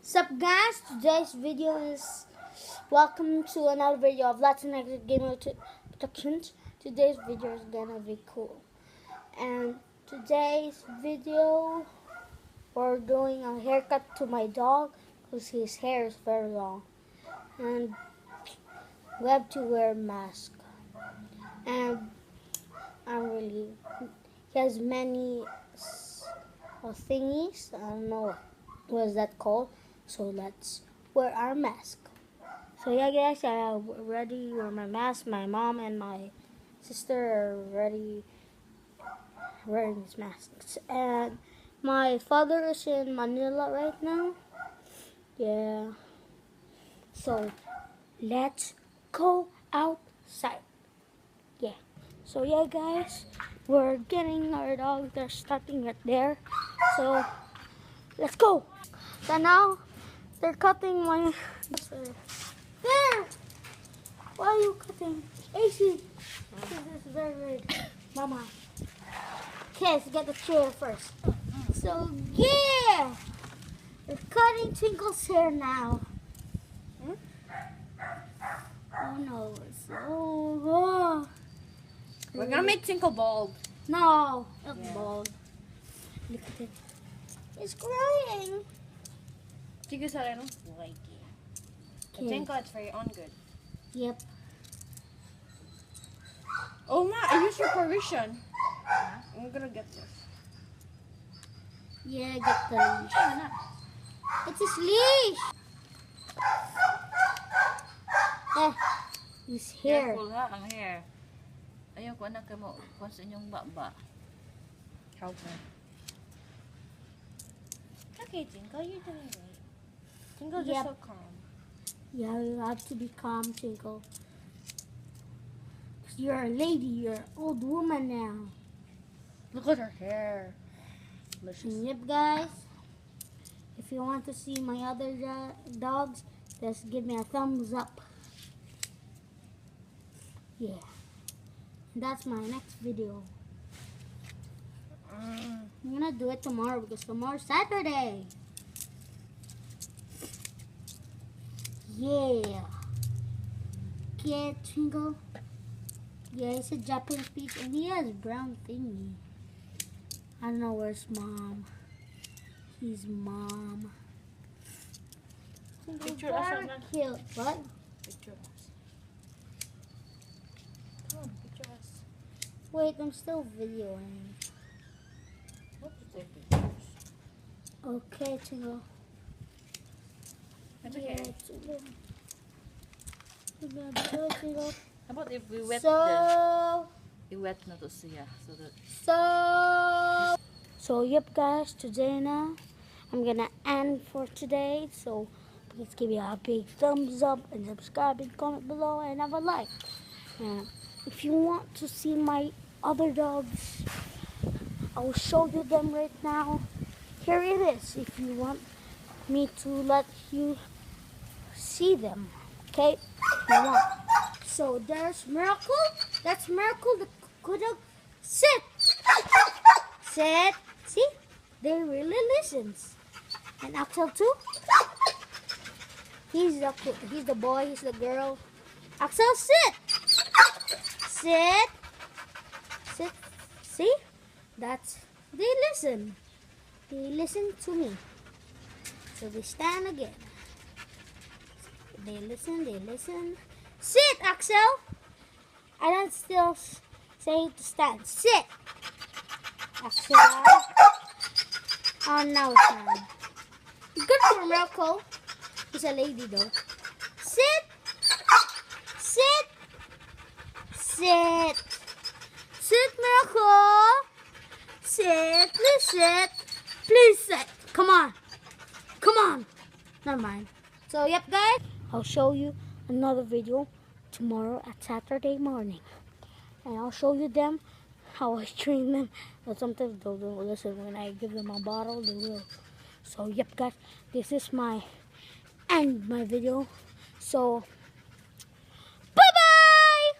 Sup guys, today's video is welcome to another video of Latin Gamer Productions. Today's video is gonna be cool. And today's video we're doing a haircut to my dog because his hair is very long. And we have to wear a mask. And he has many thingies. I don't know what is that called. So let's wear our mask. So yeah guys, I already wear my mask. My mom and my sister are already wearing these masks. And my father is in Manila right now. Yeah. So let's go outside. Yeah. So yeah guys, we're getting our dog. They're starting right there. So let's go. So now they're cutting my... There! Why are you cutting? AC! This is very weird. Mama. Okay, let's get the chair first. So, yeah! They're cutting Twinkle's hair now. Oh no. We're gonna make Twinkle bald. No, not bald. Look at it. It's growing. Sige sa rin, like it. Twinkle, it's for your own good. Yep. Oh ma, I use your permission. I'm gonna get this. Yeah, get the leash. It's his leash. His hair. Careful ha, ang hair. Ayaw ko na kayo mo kung sa inyong baba. Help me. Okay, Twinkle, you're doing great. Twinkle, just Yep. so calm. Yeah, you have to be calm, Twinkle. 'Cause you're a lady, you're an old woman now. Look at her hair. And yep, guys. If you want to see my other dogs, just give me a thumbs up. Yeah. And that's my next video. I'm gonna do it tomorrow because tomorrow's Saturday. Yeah. Get Twinkle. Yeah, he's a Japanese speech and he has brown thingy. I don't know where's mom. He's mom. Picture us Very on that. cute. What? Picture us. Come on, picture us. Wait, I'm still videoing. What is take pictures? Okay, Twinkle. It's okay. Yeah, Twinkle. We're gonna do it, Twinkle. How about if we wet i-wet na to siya so that So yep guys, today now I'm gonna end for today. So please give me a big thumbs up and subscribe and comment below and have a like. And if you want to see my other dogs, I'll show you them right now. Here it is if you want me to let you see them. Okay? If you want. So there's Miracle. That's Miracle the Kudog. Sit! Sit! See? They really listens. And Axel too. He's the boy, he's the girl. Axel, sit! Sit! Sit. See? They listen. They listen to me. So they stand again. They listen. Sit, Axel! I don't still say to stand. Sit! Axel. Oh, no, it's not. Good for Miracle. He's a lady, though. Sit! Sit! Sit! Sit, Miracle! Sit! Please sit! Please sit! Come on! Come on! Never mind. So, yep, guys. I'll show you another video tomorrow at Saturday morning. And I'll show you them, how I train them. But sometimes they don't listen. When I give them a bottle, they will. So, yep, guys. This is my video. So,